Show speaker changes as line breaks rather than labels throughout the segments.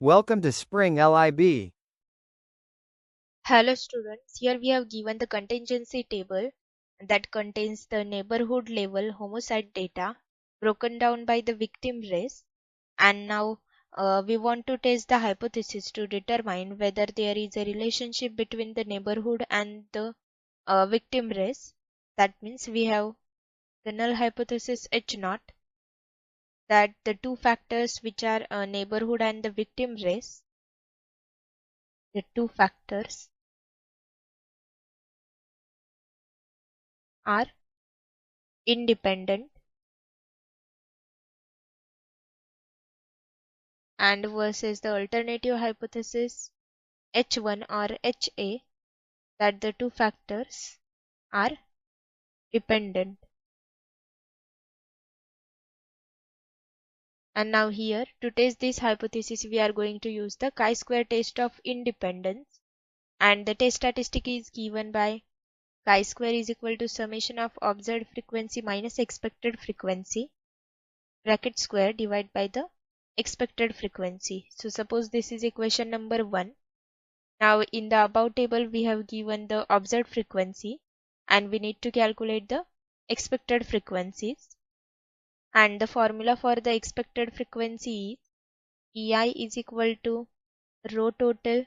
Welcome to Spring LIB.
Hello students, here we have given the contingency table that contains the neighborhood level homicide data broken down by the victim race, and now we want to test the hypothesis to determine whether there is a relationship between the neighborhood and the victim race. That means we have the null hypothesis H0, that the two factors which are neighborhood and the victim race, the two factors are independent, and versus the alternative hypothesis H1 or HA, that the two factors are dependent. And now here, to test this hypothesis, we are going to use the chi-square test of independence, and the test statistic is given by chi-square is equal to summation of observed frequency minus expected frequency bracket square divided by the expected frequency. So suppose this is equation number 1. Now in the above table we have given the observed frequency and we need to calculate the expected frequencies, and the formula for the expected frequency is EI is equal to row total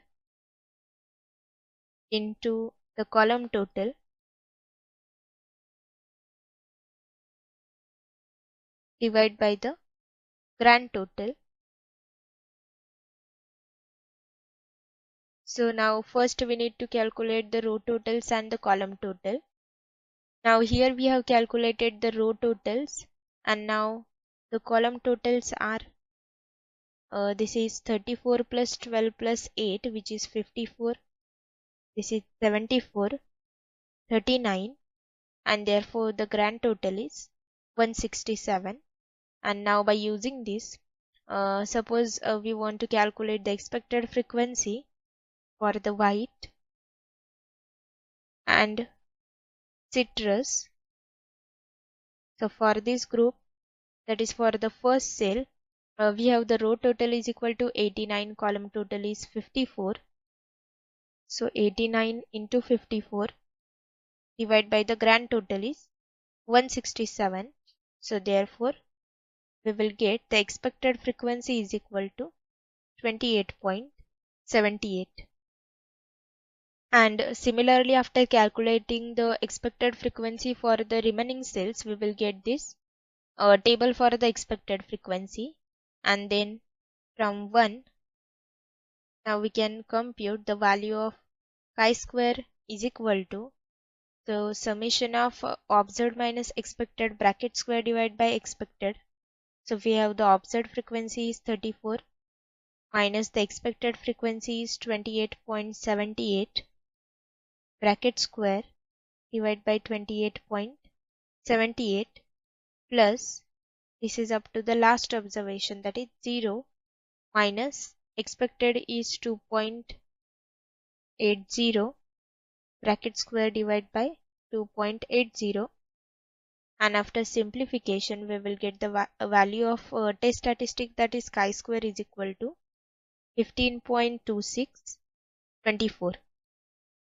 into the column total divided by the grand total. So now first we need to calculate the row totals and the column total. Now here we have calculated the row totals, and now the column totals are this is 34 plus 12 plus 8, which is 54. This is 74, 39, and therefore the grand total is 167. And now by using this, suppose we want to calculate the expected frequency for the white and citrus. So for this group, that is for the first cell, we have the row total is equal to 89, column total is 54. So 89 into 54 divided by the grand total is 167. So therefore we will get the expected frequency is equal to 28.78. And similarly, after calculating the expected frequency for the remaining cells, we will get this table for the expected frequency, and then from 1 now we can compute the value of chi-square is equal to the summation of observed minus expected bracket square divided by expected. So we have the observed frequency is 34 minus the expected frequency is 28.78 bracket square divided by 28.78 plus this is up to the last observation, that is 0 minus expected is 2.80 bracket square divided by 2.80, and after simplification we will get the value of test statistic, that is chi-square is equal to 15.2624.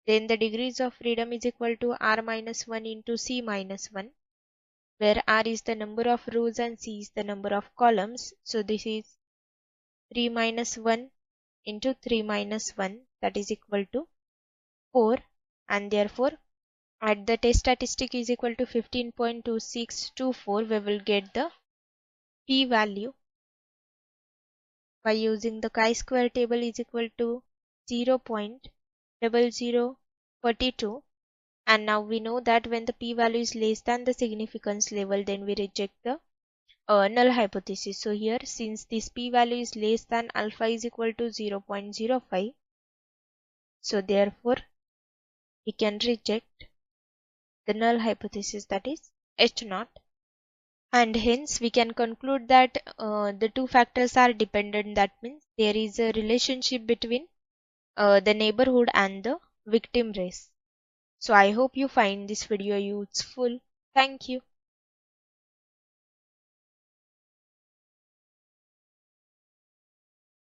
Then the degrees of freedom is equal to r minus 1 into c minus 1, where r is the number of rows and c is the number of columns. So this is 3 minus 1 into 3 minus 1, that is equal to 4, and therefore at the test statistic is equal to 15.2624, we will get the p value by using the chi-square table is equal to 0.0042. And now we know that when the p-value is less than the significance level, then we reject the null hypothesis. So here, since this p-value is less than alpha is equal to 0.05, so therefore we can reject the null hypothesis, that is H0. And hence we can conclude that the two factors are dependent. That means there is a relationship between the neighborhood and the victim race. So I hope you find this video useful. Thank you.